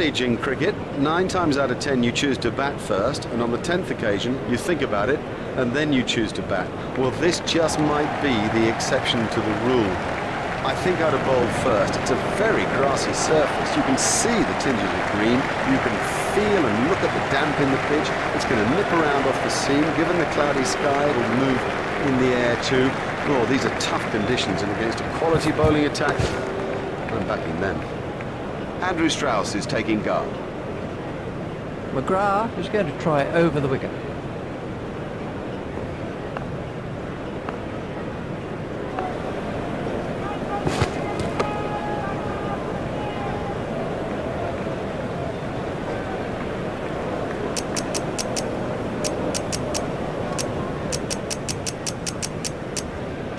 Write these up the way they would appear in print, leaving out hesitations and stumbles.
In cricket, 9 times out of 10 you choose to bat first, and on the 10th occasion you think about it and then you choose to bat. Well, this just might be the exception to the rule. I think I'd have bowled first. It's a very grassy surface. You can see the tinges of green. You can feel and look at the damp in the pitch. It's going to nip around off the seam. Given the cloudy sky, it'll move in the air too. Oh, these are tough conditions, and against a quality bowling attack, I'm backing them. Andrew Strauss is taking guard. McGrath is going to try over the wicket.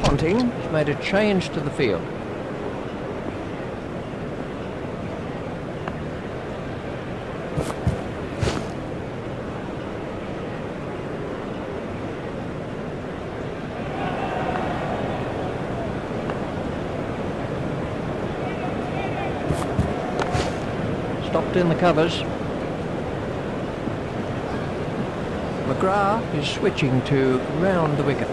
Ponting has made a change to the field. Stopped in the covers. McGrath is switching to round the wicket.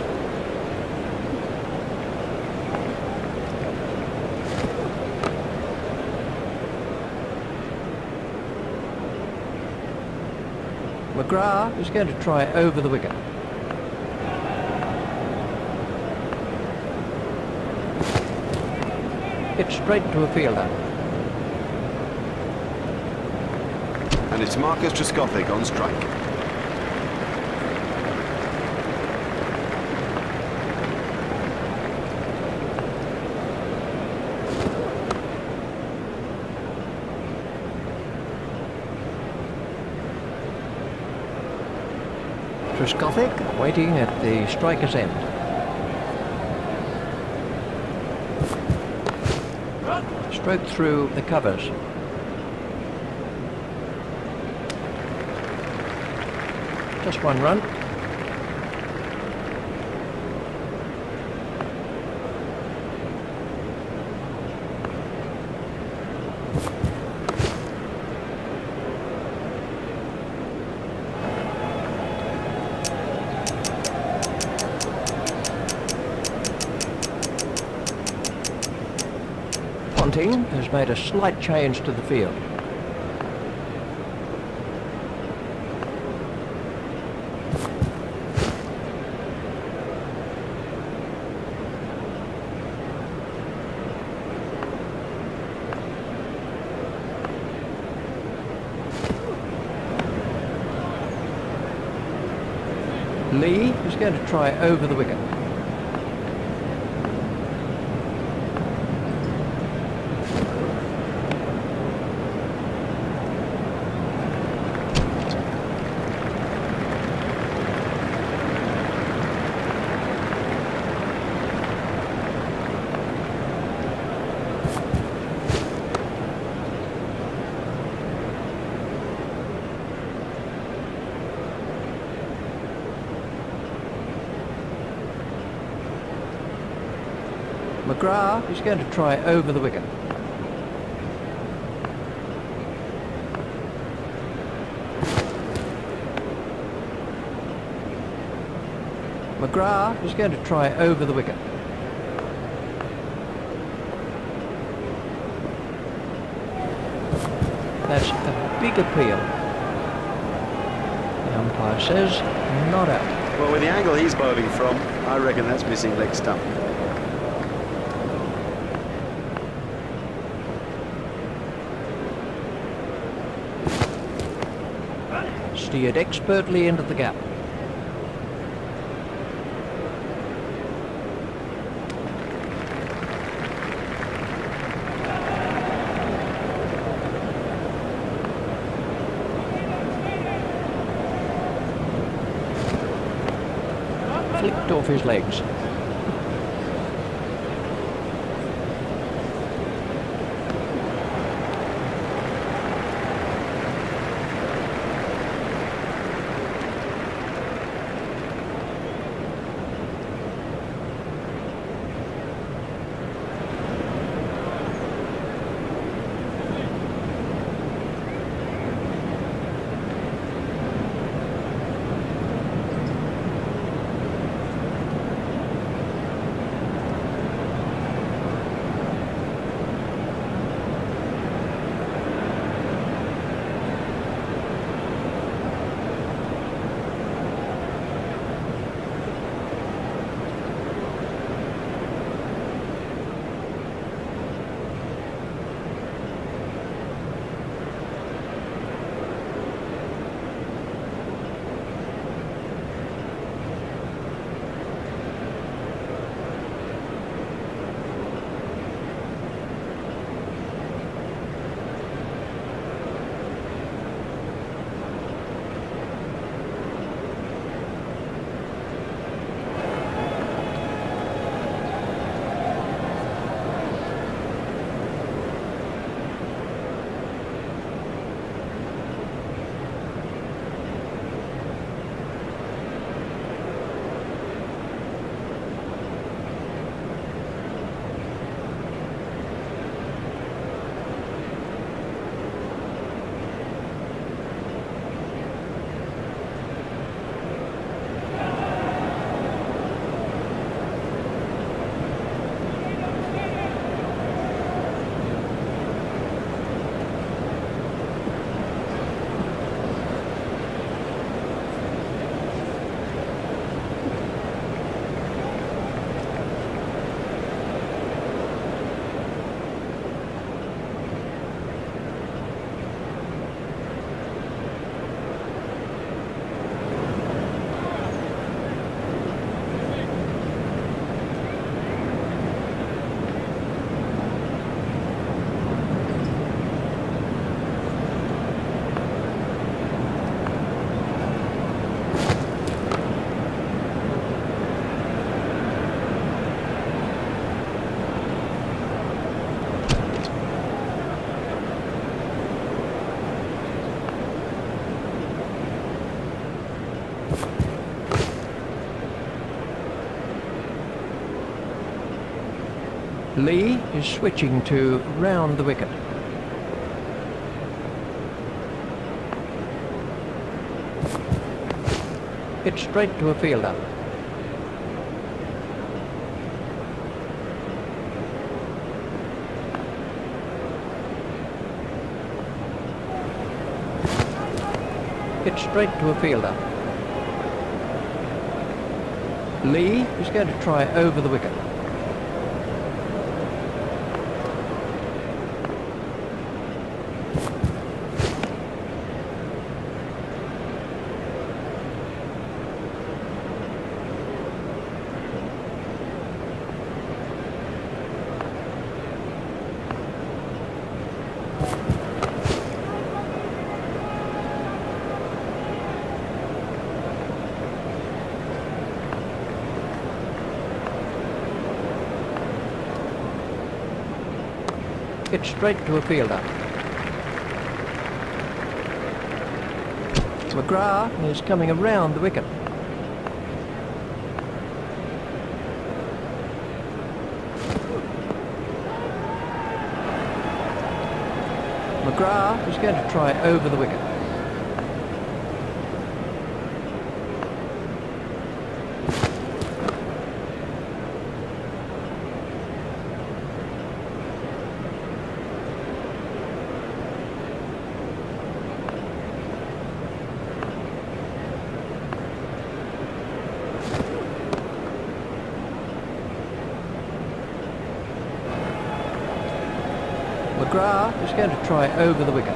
McGrath is going to try over the wicket. It's straight to a fielder. And it's Marcus Trescothick on strike. Trescothick waiting at the striker's end. Stroke through the covers. Just one run. Ponting has made a slight change to the field. Lee is going to try over the wicket. McGrath is going to try over the wicket. McGrath is going to try over the wicket. That's a big appeal. The umpire says not out. Well, with the angle he's bowling from, I reckon that's missing leg stump. Steered expertly into the gap. Flicked off his legs. Lee is switching to round the wicket. Hit straight to a fielder. Hit straight to a fielder. Lee is going to try over the wicket. Hit straight to a fielder. McGrath is coming around the wicket. McGrath is going to try over the wicket. McGrath is going to try over the wicket.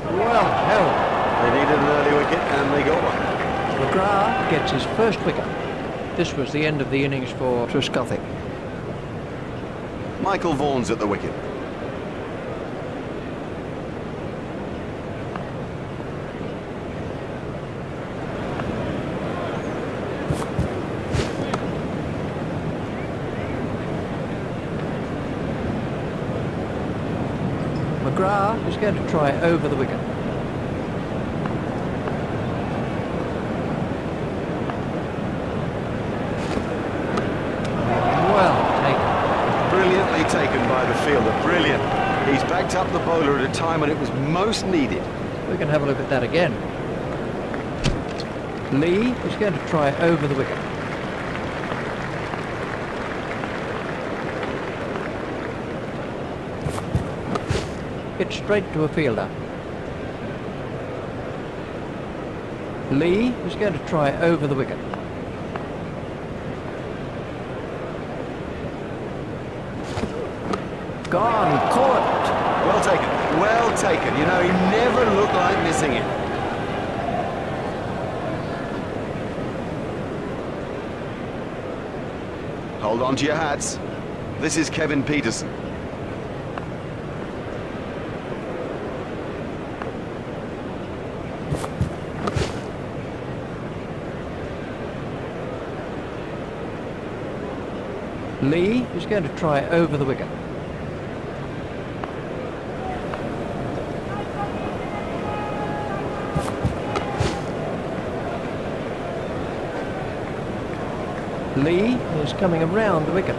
Well held. They needed an early wicket and they got one. McGrath gets his first wicket. This was the end of the innings for Truscothick. Michael Vaughan's at the wicket. McGrath is going to try over the wicket. Well taken. Brilliantly taken by the fielder, brilliant. He's backed up the bowler at a time when it was most needed. We can have a look at that again. Lee is going to try over the wicket. Hit straight to a fielder. Lee is going to try over the wicket. Gone, caught. Well taken, well taken. You know, he never looked like missing it. Hold on to your hats. This is Kevin Peterson. Lee is going to try over the wicket. Lee is coming around the wicket.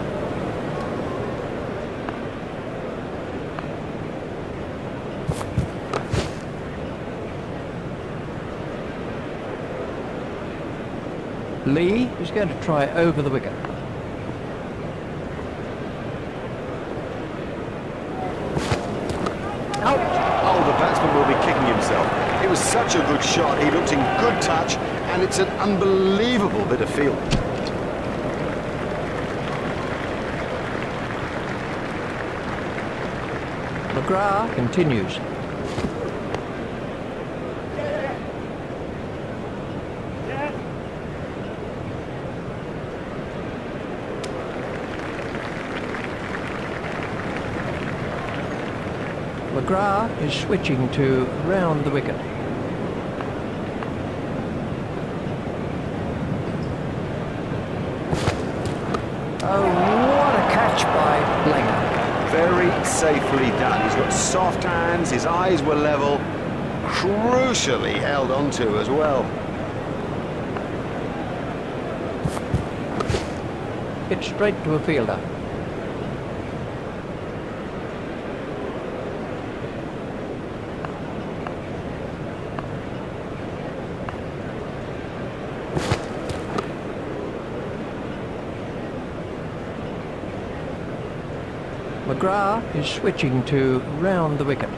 Lee is going to try over the wicket. Out! Oh, the batsman will be kicking himself. It was such a good shot. He looked in good touch, and it's an unbelievable bit of fielding. McGrath continues. McGrath is switching to round the wicket. Oh, what a catch by Langer. Very safely done. He's got soft hands, his eyes were level, crucially held onto as well. Hit straight to a fielder. McGrath is switching to round the wicket.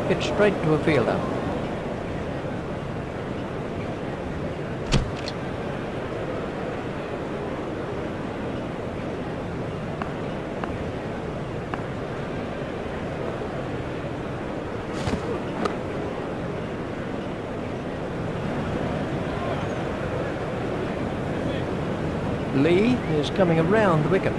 Hit straight to a fielder. Lee is coming around the wicket.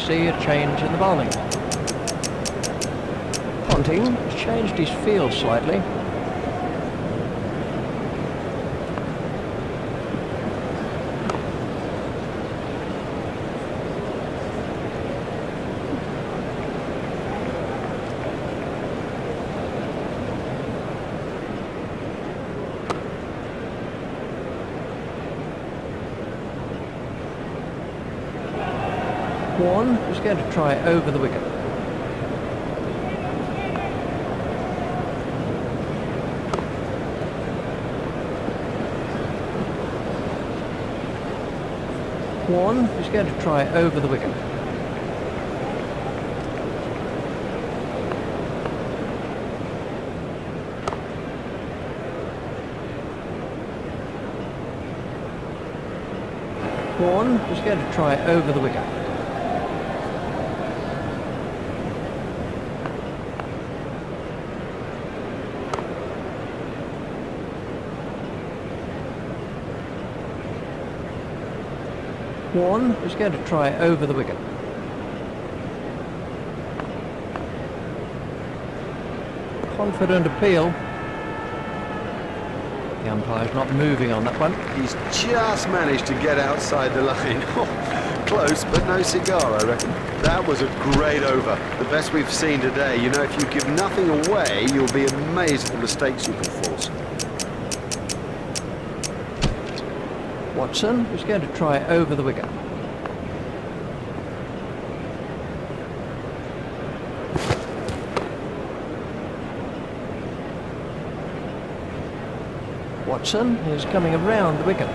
see a change in the bowling. Ponting has changed his field slightly. One is going to try over the wicket. One is going to try over the wicket. One is going to try over the wicket. One is going to try over the wicket. Confident appeal. The umpire's not moving on that one. He's just managed to get outside the line. Close, but no cigar, I reckon. That was a great over. The best we've seen today. You know, if you give nothing away, you'll be amazed at the mistakes you can force. Watson is going to try over the wicket. Watson is coming around the wicket.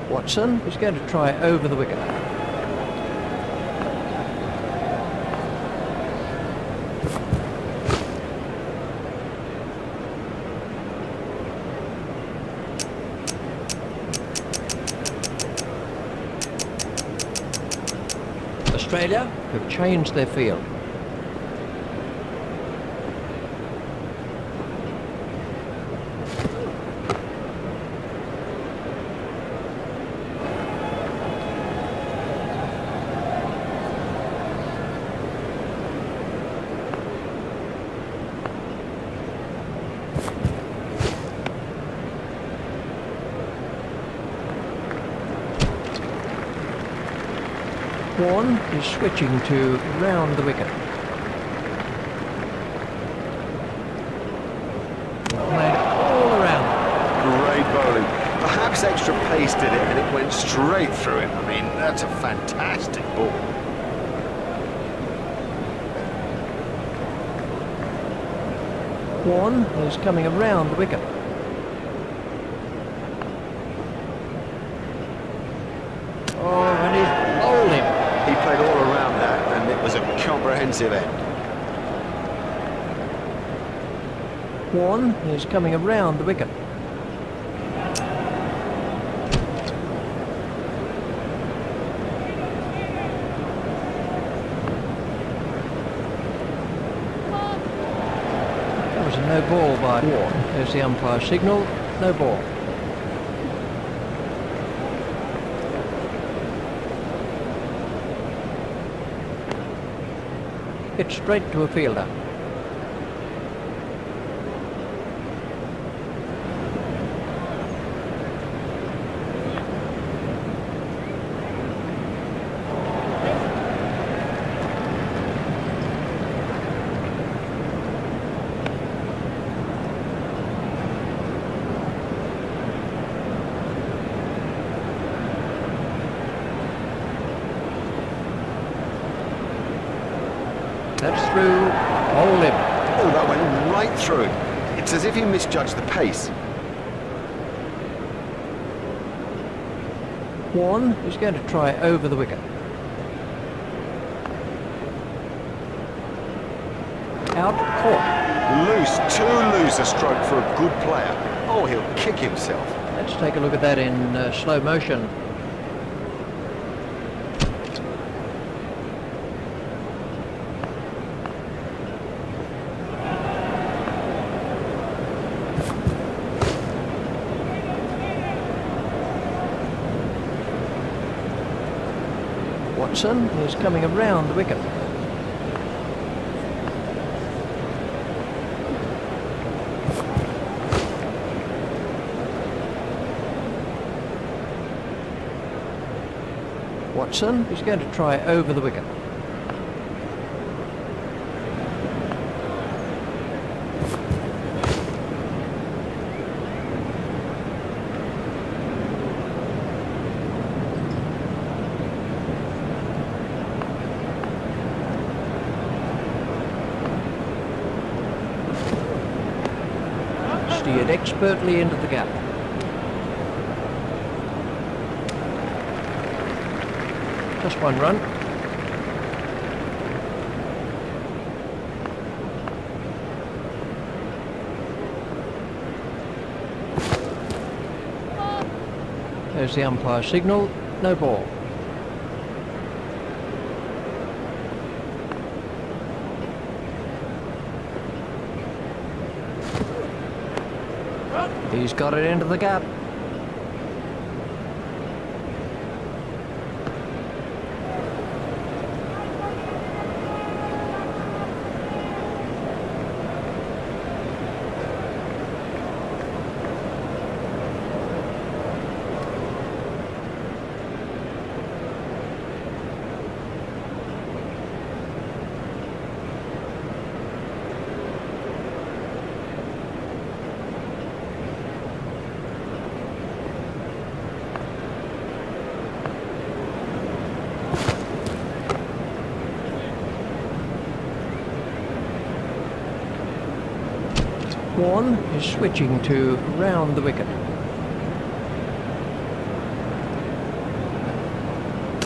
Watson is going to try over the wicket. Australia have changed their field. Warren is switching to round the wicket. Played all around. Great bowling. Perhaps extra pace did it and it went straight through him. I mean, that's a fantastic ball. Warren is coming around the wicket. Oh, and he's bowled him. He played all around that, and it was a comprehensive end. Warren is coming around the wicket. That was a no ball by Warren. There's the umpire signal, no ball. Hit straight to a fielder. That's through, hold him. Oh, that went right through him. It's as if he misjudged the pace. Warren is going to try over the wicket. Out, caught. Loose, too loose a stroke for a good player. Oh, he'll kick himself. Let's take a look at that in slow motion. Watson is coming around the wicket. Watson is going to try over the wicket. Steered expertly into the gap. Just one run. There's the umpire signal, no ball. He's got it into the gap. Warren is switching to round the wicket.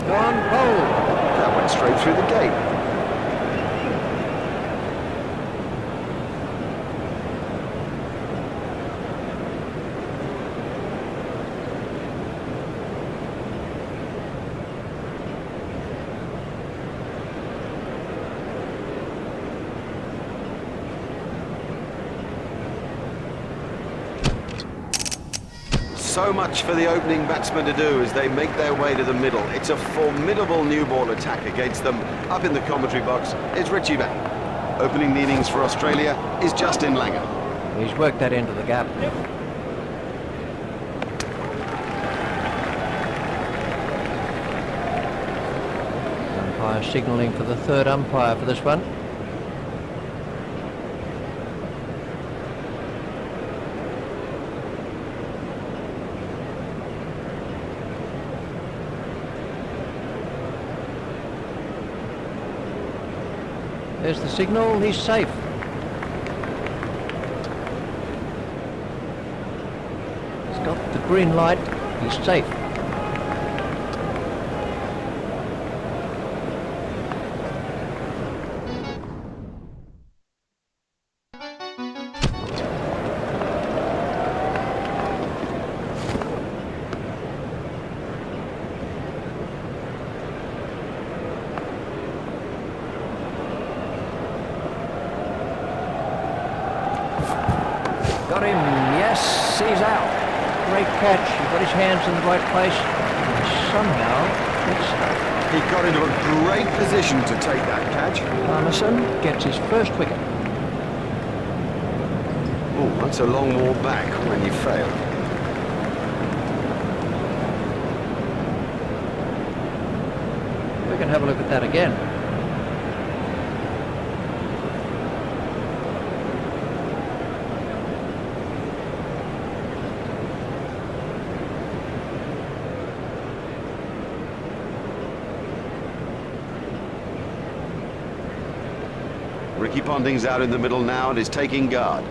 Gone, bowled. That went straight through the gate. So much for the opening batsmen to do as they make their way to the middle. It's a formidable new ball attack against them. Up in the commentary box is Richie Bain. Opening the innings for Australia is Justin Langer. He's worked that into the gap. Umpire signalling for the third umpire for this one. There's the signal, he's safe. He's got the green light, he's safe. Got him, yes, he's out. Great catch, he got his hands in the right place. And somehow, it's stuck. He got into a great position to take that catch. Domination gets his first wicket. Oh, that's a long walk back when you fail. We can have a look at that again. Ricky Ponting's out in the middle now and is taking guard.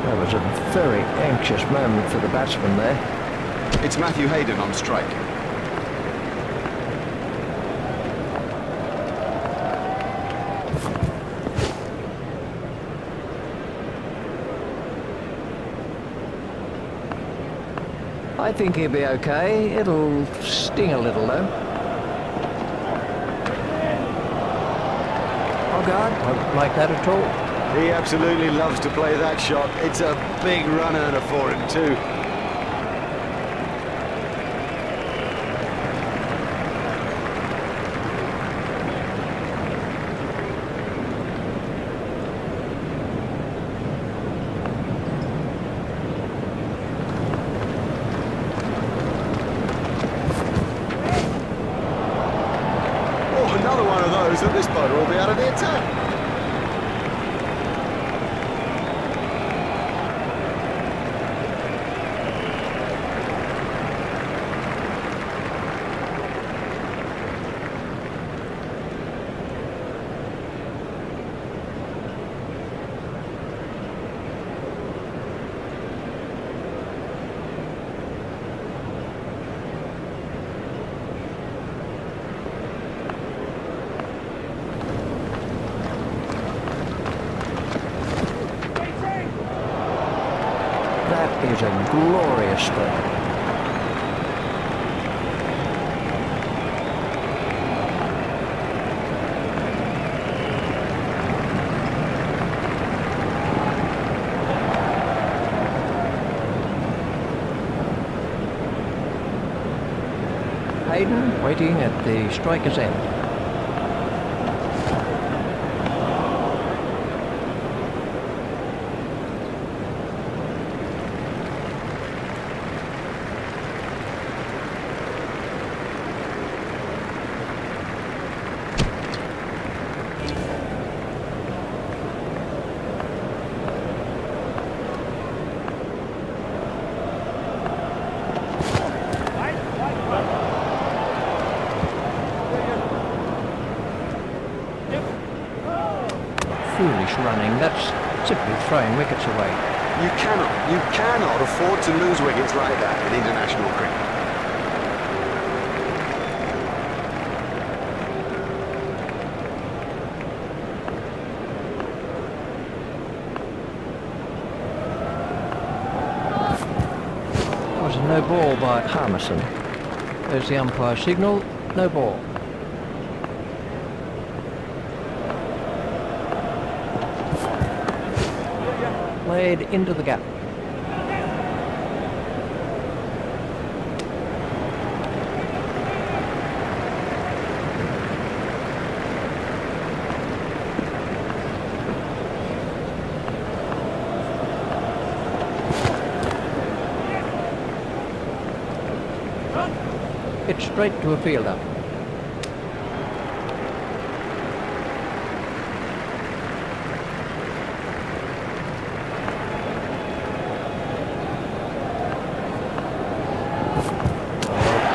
That was a very anxious moment for the batsman there. It's Matthew Hayden on strike. I think he'll be okay. It'll sting a little though. Oh God, I don't like that at all. He absolutely loves to play that shot. It's a big runner and a 4 and 2. Oh, another one of those, and this boat will be out of the attack. That is a glorious stroke. Hayden waiting at the striker's end. Foolish running. That's simply throwing wickets away. You cannot afford to lose wickets like that in international cricket. It was a no ball by Harmison. There's the umpire signal. No ball. Played into the gap. It's straight to a fielder.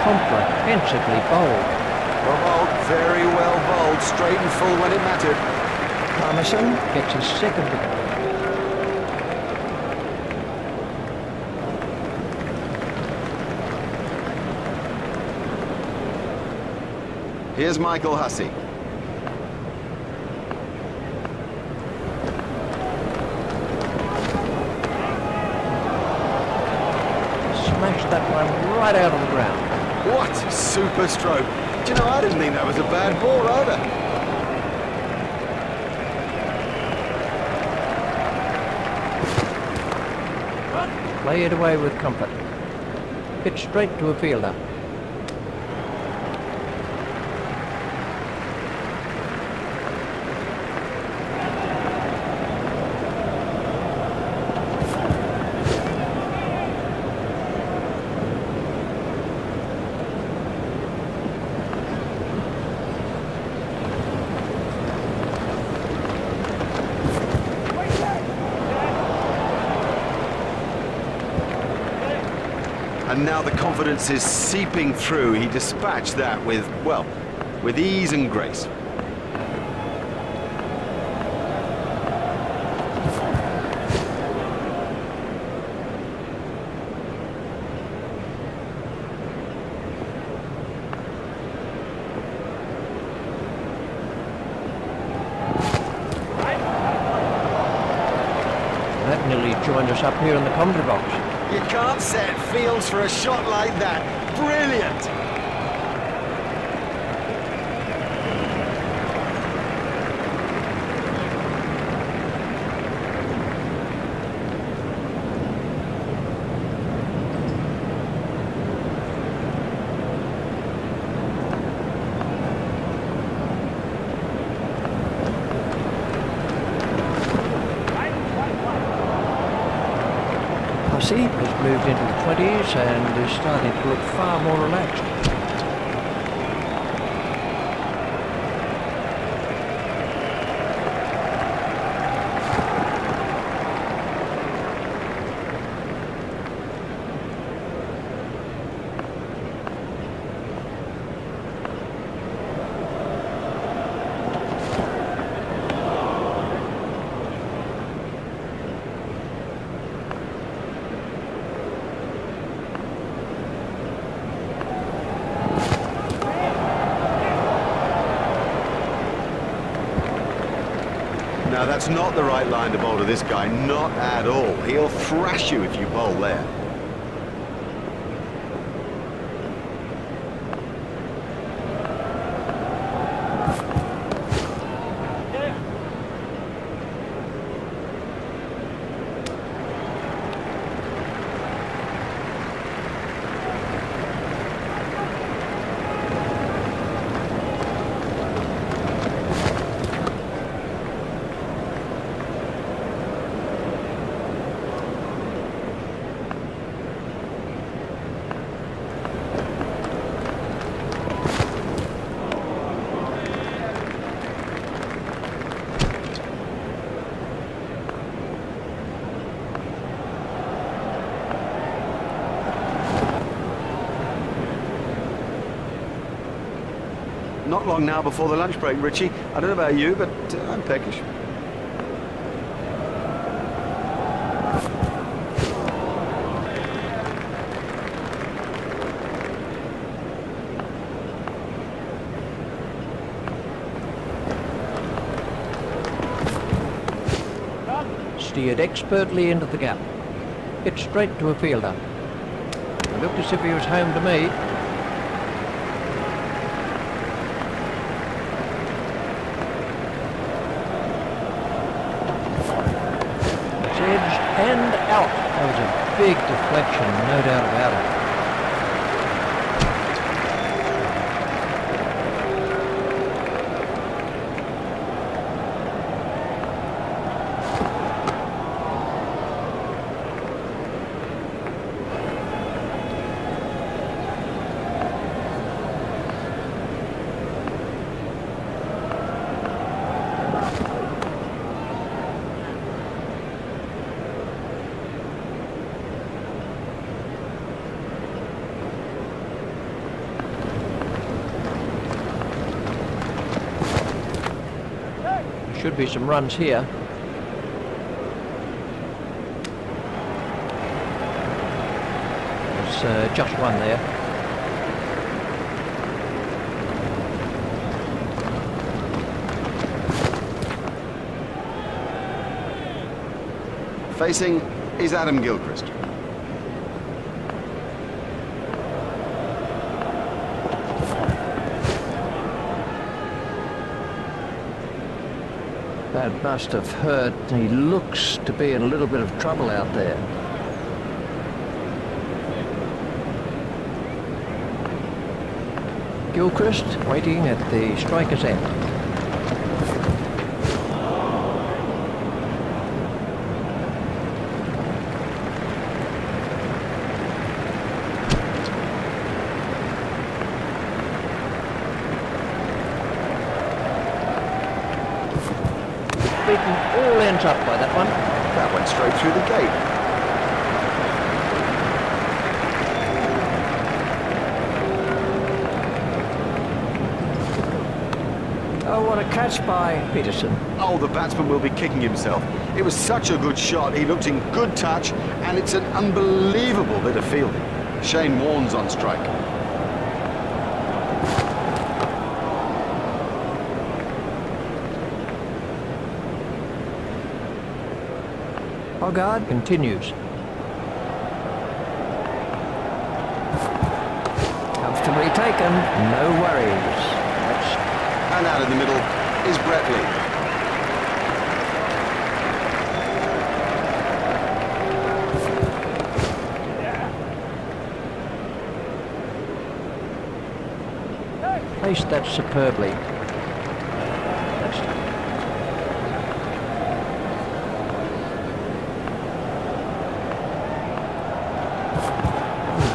Comprehensively bowled. Well bowled, very well bowled, straight and full when it mattered. Harmison gets his second wicket. Here's Michael Hussey. Smashed that one right out of the ground. What a super stroke. Do you know, I didn't think that was a bad ball either. Play it away with comfort. Pitch straight to a fielder. And now the confidence is seeping through. He dispatched that with, well, with ease and grace. nearly joined us up here in the commentary box. You can't set fields for a shot like that. Brilliant! Hussey has moved into the 20s and is starting to look far more relaxed. Now that's not the right line to bowl to this guy, not at all. He'll thrash you if you bowl there. Not long now before the lunch break, Richie. I don't know about you, but I'm peckish. Steered expertly into the gap. Hit straight to a fielder. It looked as if he was home to me. Edged and out. That was a big deflection, no doubt about it. Should be some runs here. There's just one there. Facing is Adam Gilchrist. That must have hurt. He looks to be in a little bit of trouble out there. Gilchrist waiting at the striker's end. Beaten all ends up by that one. That went straight through the gate. Oh, what a catch by Peterson. Oh, the batsman will be kicking himself. It was such a good shot. He looked in good touch, and it's an unbelievable bit of fielding. Shane Warne's on strike. Hoggard continues. Comfortably taken, no worries. And out in the middle is Brett Lee. Placed that superbly.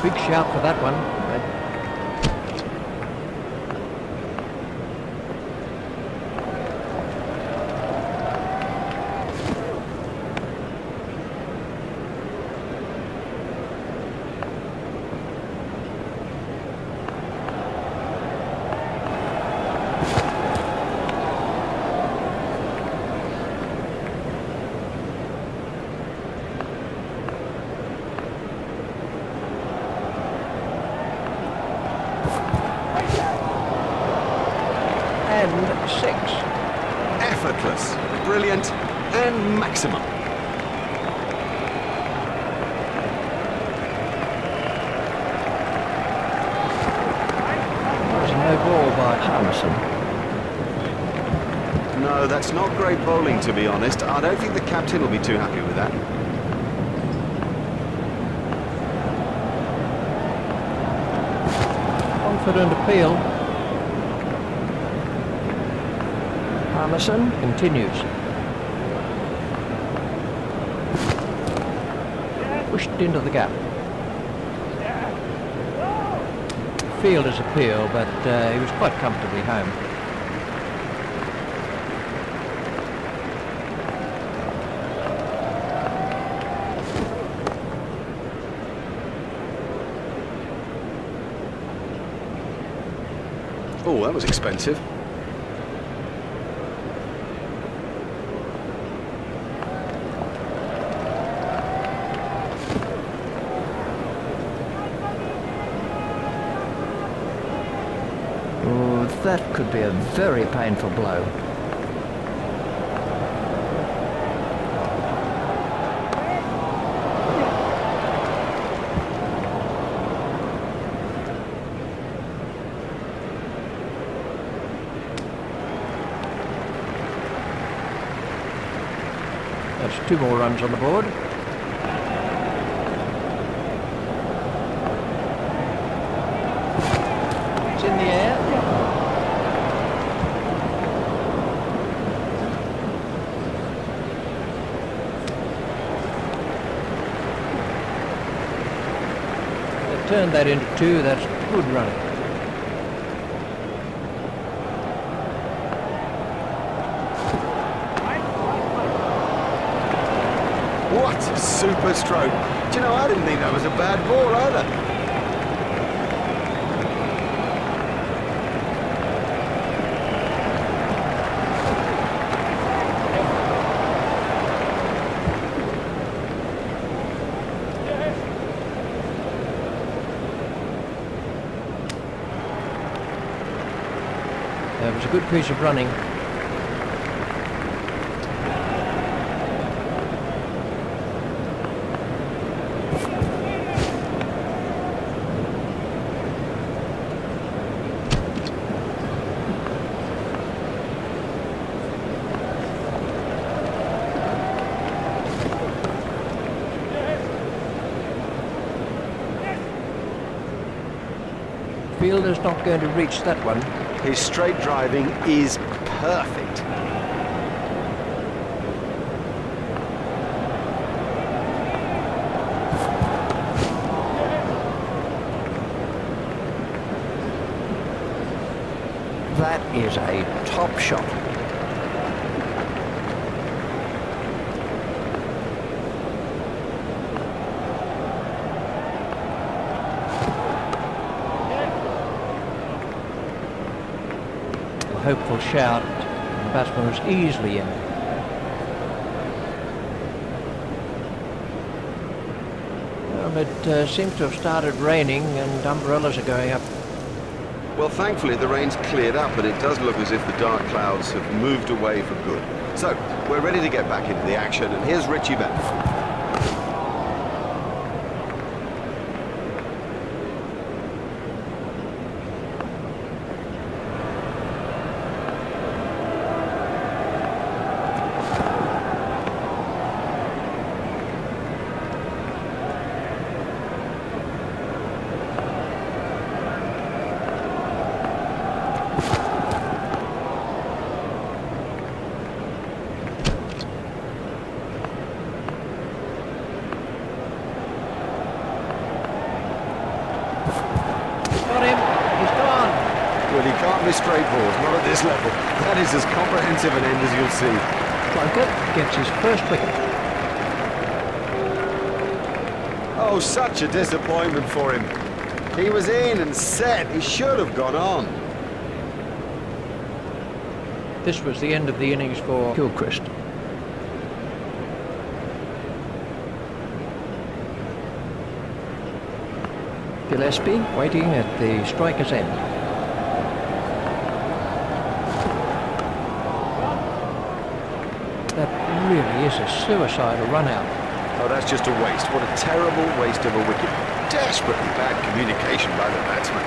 Big shout for that one. And 6. Effortless, brilliant, and maximum. There's no ball by Harmison. No, that's not great bowling, to be honest. I don't think the captain will be too happy with that. Confident appeal. Harmison continues. Pushed into the gap. Fielder's appeal, but he was quite comfortably home. Oh, that was expensive. Oh, that could be a very painful blow. That's 2 more runs on the board. It's in the air. They've turned that into 2. That's good running. What a super stroke. Do you know, I didn't think that was a bad ball either. It was a good piece of running. Fielder's not going to reach that one. His straight driving is perfect. That is a top shot. Hopeful shout. The batsman was easily in. Well, it seems to have started raining and umbrellas are going up. Well, thankfully the rain's cleared up and it does look as if the dark clouds have moved away for good. So, we're ready to get back into the action and here's Richie back. very straight balls, not at this level. That is as comprehensive an end as you'll see. Plunkett gets his first wicket. Oh, such a disappointment for him. He was in and set. He should have gone on. This was the end of the innings for Gilchrist. Gillespie waiting at the striker's end. That really is a suicidal run out. Oh, that's just a waste. What a terrible waste of a wicket. Desperately bad communication by the batsman.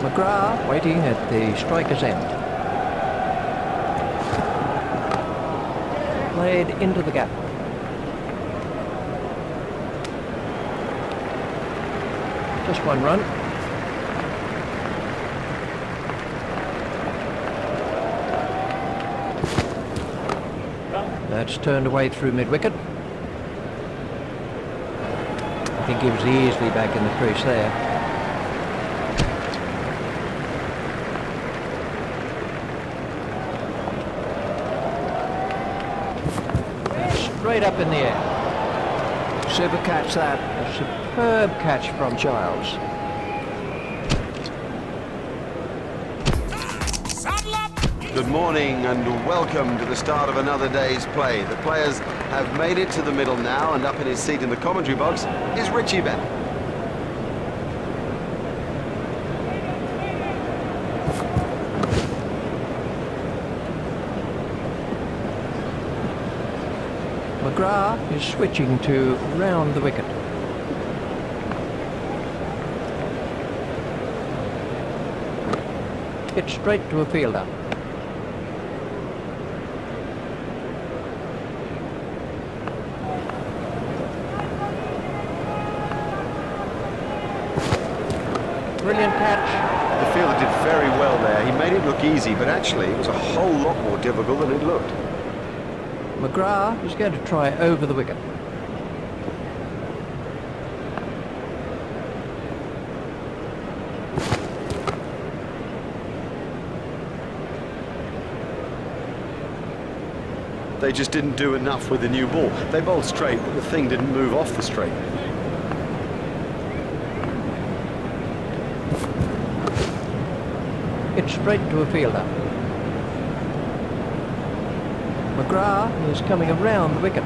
McGrath waiting at the striker's end. Played into the gap. Just one run. That's turned away through mid-wicket. I think he was easily back in the crease there. Straight up in the air. Super catch that. A superb catch from Giles. Good morning and welcome to the start of another day's play. The players have made it to the middle now, and up in his seat in the commentary box is Richie Bennett. McGrath is switching to round the wicket. Hit straight to a fielder. Brilliant catch. The fielder did very well there. He made it look easy, but actually it was a whole lot more difficult than it looked. McGrath is going to try over the wicket. They just didn't do enough with the new ball. They bowled straight, but the thing didn't move off the straight. Hit straight to a fielder. McGrath is coming around the wicket.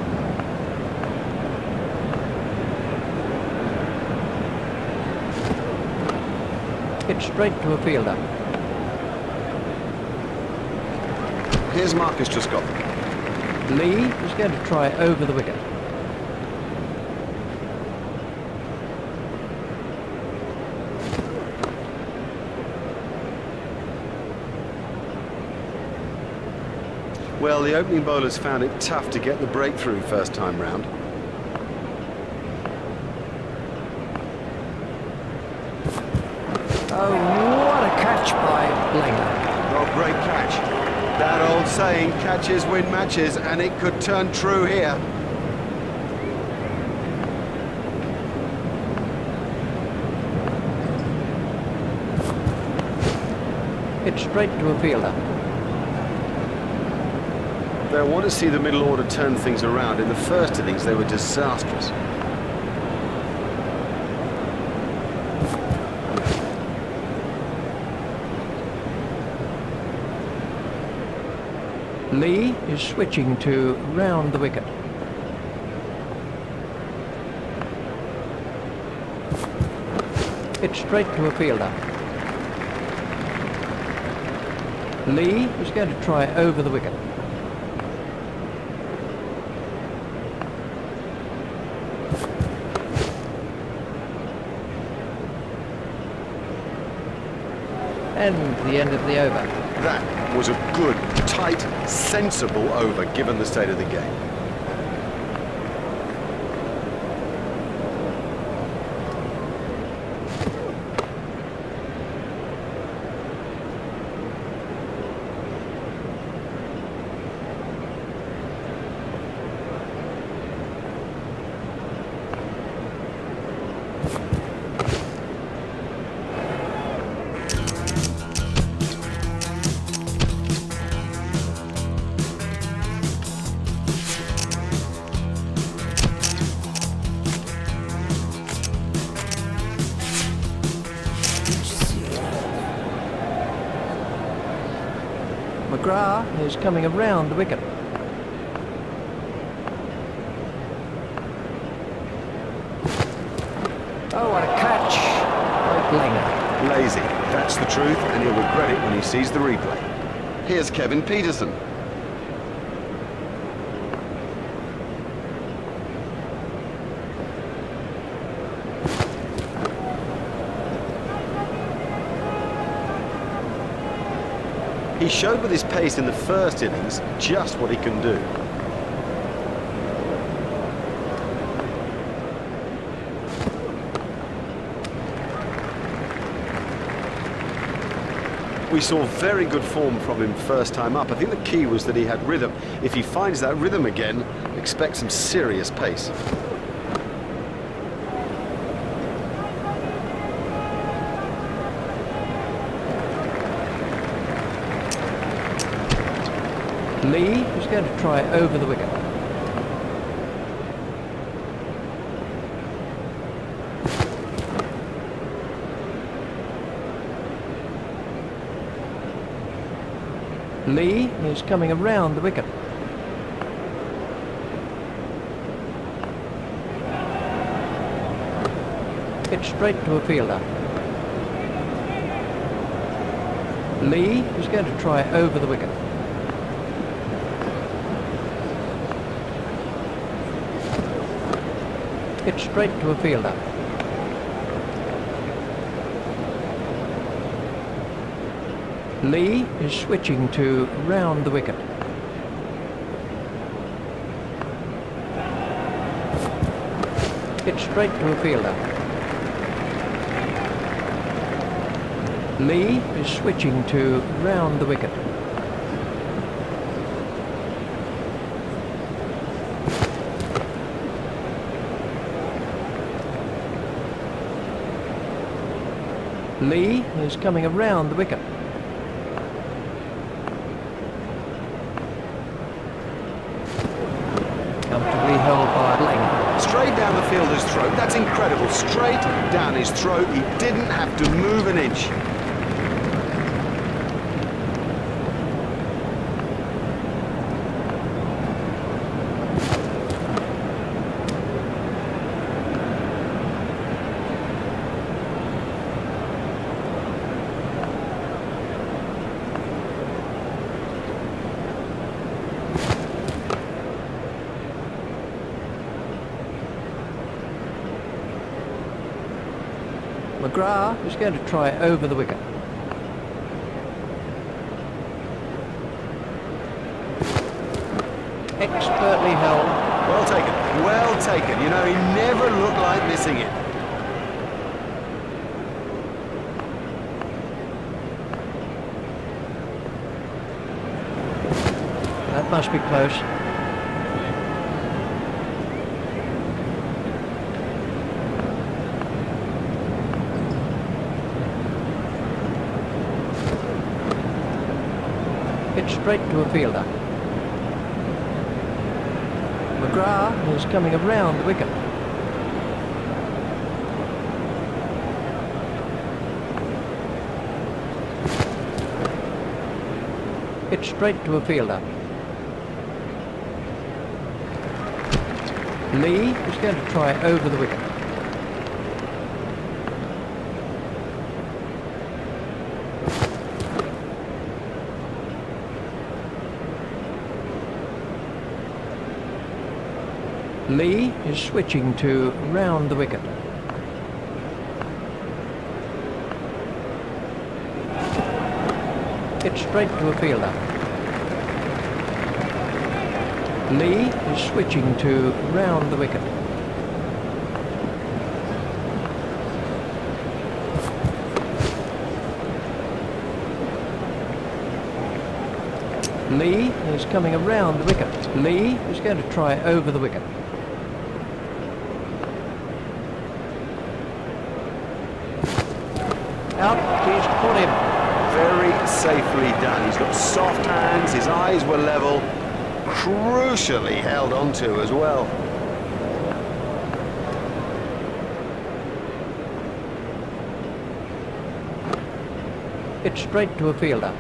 Hit straight to a fielder. Here's Marcus Truscott. Lee is going to try over the wicket. Well, the opening bowlers found it tough to get the breakthrough first time round. Oh, what a catch by Blanger. Oh, great catch. That old saying, catches win matches, and it could turn true here. Hit straight to a fielder. They want to see the middle order turn things around. In the first innings, they were disastrous. Lee is switching to round the wicket. Hit straight to a fielder. Lee is going to try over the wicket. And the end of the over. That was a good, tight, sensible over, given the state of the game. McGrath is coming around the wicket. Oh, what a catch! Great langer. Lazy, that's the truth, and he'll regret it when he sees the replay. Here's Kevin Peterson. He showed with his pace in the first innings just what he can do. We saw very good form from him first time up. I think the key was that he had rhythm. If he finds that rhythm again, expect some serious pace. Lee is going to try over the wicket. Lee is coming around the wicket. It's straight to a fielder. Lee is going to try over the wicket. It's straight to a fielder. Lee is switching to round the wicket. It's straight to a fielder. Lee is switching to round the wicket. Lee is coming around the wicket. Comfortably held by Lang. Straight down the fielder's throat. That's incredible. Straight down his throat. He didn't have to move an inch. McGrath is going to try over the wicket. Expertly held. Well taken. Well taken. You know, he never looked like missing it. That must be close. It's straight to a fielder. McGrath is coming around the wicket. It's straight to a fielder. Lee is going to try over the wicket. Lee is switching to round the wicket. It's straight to a fielder. Lee is switching to round the wicket. Lee is coming around the wicket. Lee is going to try over the wicket. Out, he's caught him. Very safely done. He's got soft hands, his eyes were level, crucially held onto as well. It's straight to a fielder.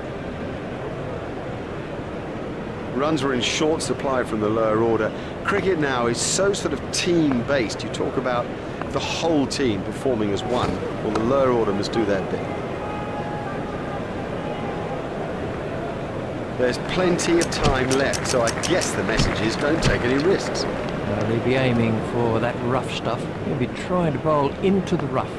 Runs were in short supply from the lower order. Cricket now is so sort of team-based. You talk about the whole team performing as one. Well, the lower order must do their bit. There's plenty of time left, so I guess the message is don't take any risks. They'll be aiming for that rough stuff. He'll be trying to bowl into the rough.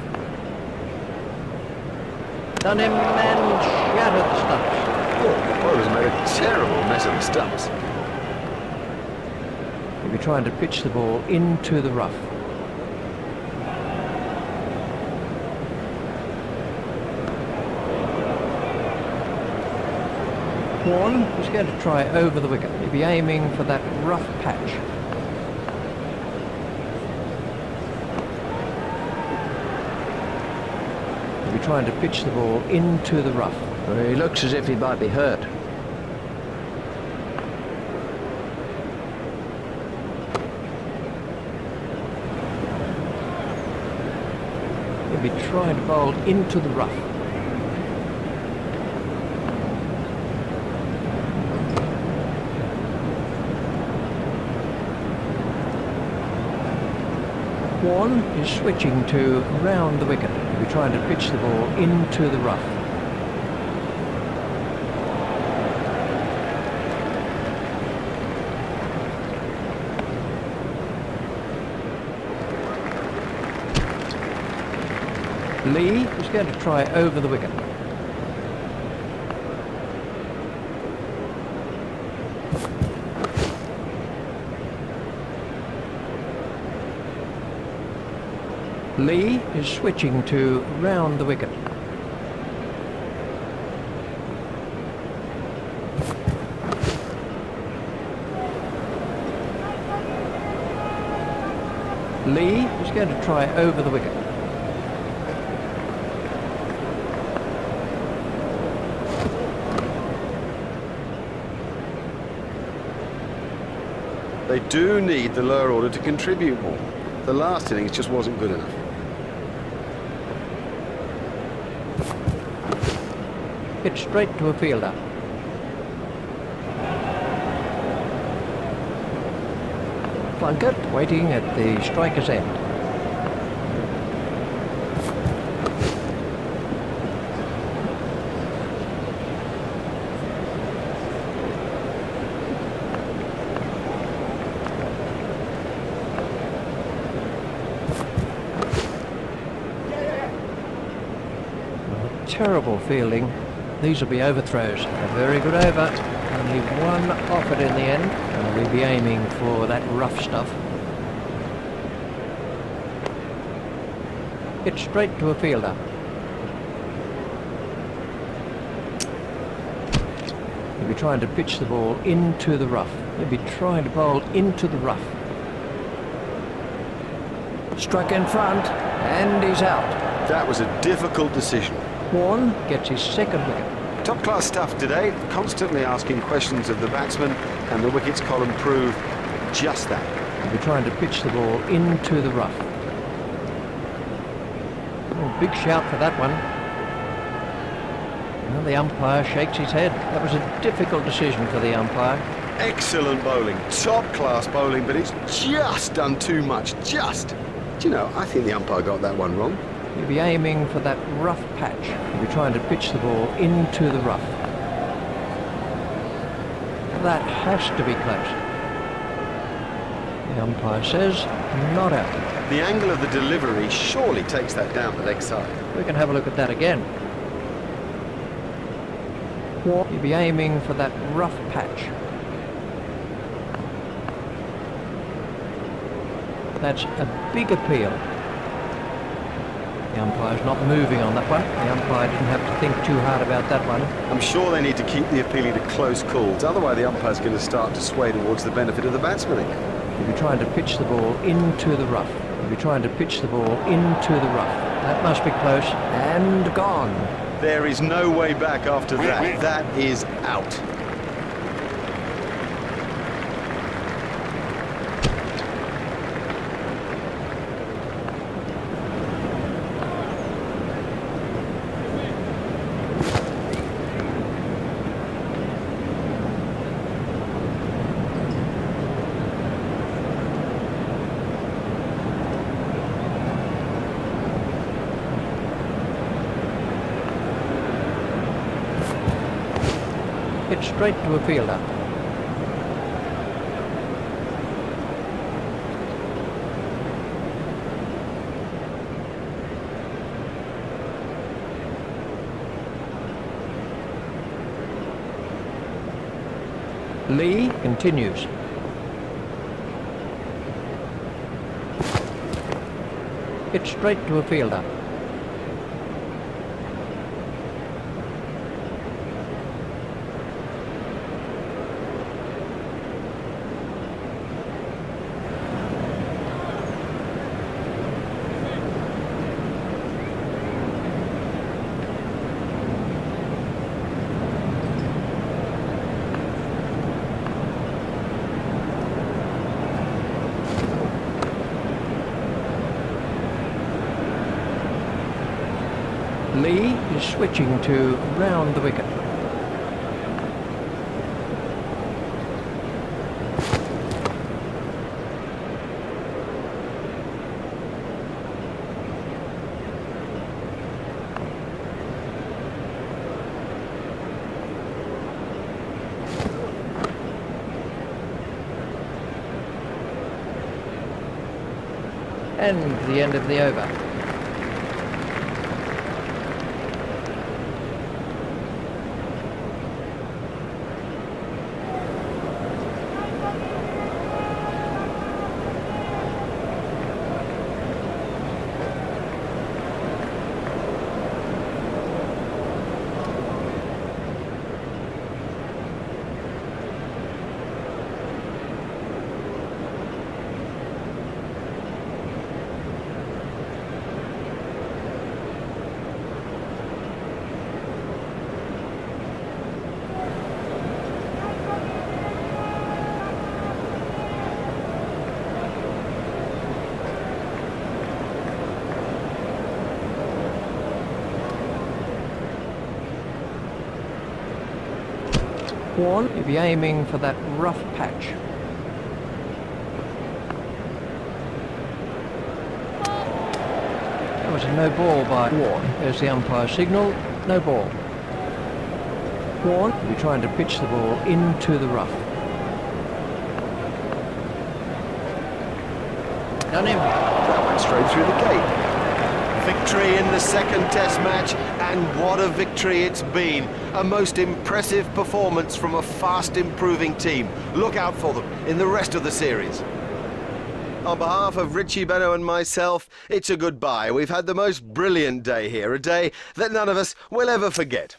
Done him and shattered the stumps. Oh, the bowler's made a terrible mess of the stumps. He'll be trying to pitch the ball into the rough. Horn is going to try over the wicket. He'll be aiming for that rough patch. He'll be trying to pitch the ball into the rough. He looks as if he might be hurt. He'll be trying to bowl into the rough. Warren is switching to round the wicket. He'll be trying to pitch the ball into the rough. Lee is going to try over the wicket. Lee is switching to round the wicket. Lee is going to try over the wicket. They do need the lower order to contribute more. The last innings just wasn't good enough. It's straight to a fielder. Plunkett waiting at the striker's end. Terrible fielding. These will be overthrows. A very good over. Only one off it in the end. And we'll be aiming for that rough stuff. It's straight to a fielder. He'll be trying to pitch the ball into the rough. He'll be trying to bowl into the rough. Struck in front, and he's out. That was a difficult decision. Warren gets his second wicket. Top class stuff today, constantly asking questions of the batsman, and the wickets column proved just that. He'll be trying to pitch the ball into the rough. Oh, big shout for that one. Well, the umpire shakes his head. That was a difficult decision for the umpire. Excellent bowling, top class bowling, but it's just done too much, just. Do you know, I think the umpire got that one wrong. He'll be aiming for that rough patch. He'll be trying to pitch the ball into the rough. That has to be close. The umpire says not out. The angle of the delivery surely takes that down the leg side. We can have a look at that again. You'd be aiming for that rough patch. That's a big appeal. The umpire's not moving on that one. The umpire didn't have to think too hard about that one. I'm sure they need to keep the appealing to close calls, otherwise the umpire's going to start to sway towards the benefit of the batsman again. You'll be trying to pitch the ball into the rough. You'll be trying to pitch the ball into the rough. That must be close. And gone. There is no way back after that. That is out. Hit straight to a fielder. Lee continues. Hit straight to a fielder. Lee is switching to round the wicket. And the end of the over. You'll be aiming for that rough patch. That was a no ball by Warren. There's the umpire signal, no ball. Warren will be trying to pitch the ball into the rough. Done him. That went straight through the gate. Victory in the second test match, and what a victory it's been. A most impressive performance from a fast improving team. Look out for them in the rest of the series. On behalf of Richie Benno and myself, it's a goodbye. We've had the most brilliant day here, a day that none of us will ever forget.